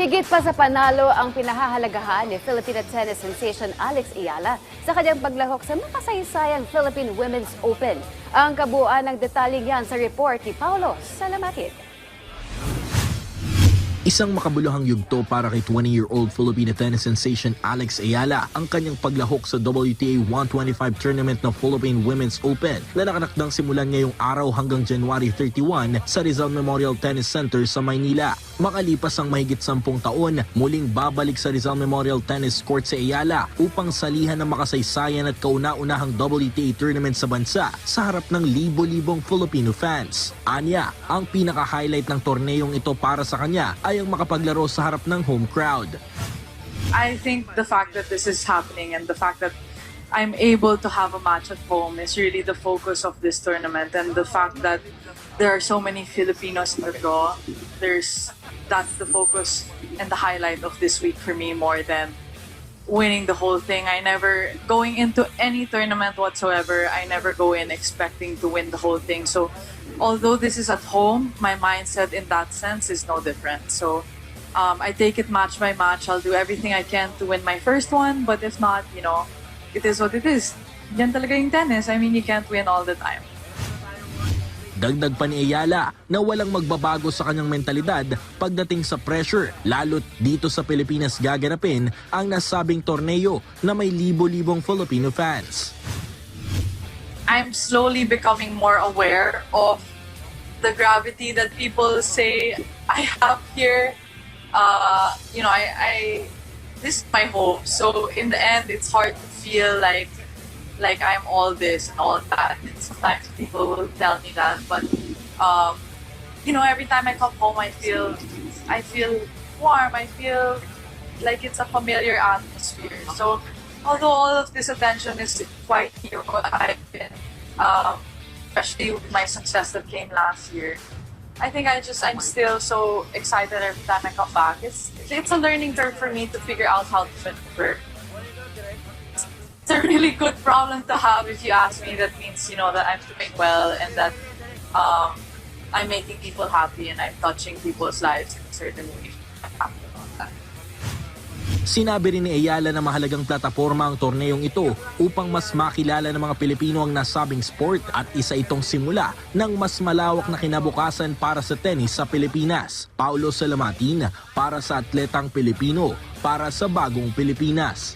Higit pa sa panalo ang pinahahalagahan ni Filipina tennis sensation Alex Ayala sa kanyang paglahok sa makasaysayang Philippine Women's Open. Ang kabuuan ng detalyeng yan sa report ni Paulo Salamatid. Isang makabuluhang yugto para kay 20-year-old Filipina tennis sensation Alex Ayala ang kanyang paglahok sa WTA 125 tournament ng Philippine Women's Open na nakanakdang simulan ngayong araw hanggang January 31 sa Rizal Memorial Tennis Center sa Maynila. Makalipas ang mahigit 10 taon, muling babalik sa Rizal Memorial Tennis Court si Ayala upang salihan ng makasaysayan at kauna-unahang WTA tournament sa bansa sa harap ng libo-libong Filipino fans. Anya, ang pinaka-highlight ng torneyong ito para sa kanya ay ang makapaglaro sa harap ng home crowd. I think the fact that this is happening and the fact that I'm able to have a match at home is really the focus of this tournament, and the fact that there are so many Filipinos in the draw, that's the focus and the highlight of this week for me more than winning the whole thing. Going into any tournament whatsoever, I never go in expecting to win the whole thing. So although this is at home, my mindset in that sense is no different. So I take it match by match. I'll do everything I can to win my first one, but if not, it is what it is. Yan talaga yung tennis. I mean, you can't win all the time. Dagdag pa ni Ayala na walang magbabago sa kanyang mentalidad pagdating sa pressure, lalo't dito sa Pilipinas gaganapin ang nasabing torneo na may libo-libong Filipino fans. I'm slowly becoming more aware of the gravity that people say I have here. This is my home. So in the end, it's hard to feel like I'm all this and all that. And sometimes people will tell me that, but every time I come home, I feel warm. I feel like it's a familiar atmosphere. So although all of this attention is quite new, I've been, especially with my success that came last year, I think I'm still so excited every time I come back. It's a learning curve for me to figure out how to maneuver. It's a really good problem to have if you ask me. That means, that I'm doing well and that I'm making people happy and I'm touching people's lives in a certain way. I'm happy about that. Sinabi rin ni Ayala na mahalagang plataporma ang torneyong ito upang mas makilala ng mga Pilipino ang nasabing sport at isa itong simula ng mas malawak na kinabukasan para sa tennis sa Pilipinas. Paulo Salamatin para sa Atletang Pilipino para sa Bagong Pilipinas.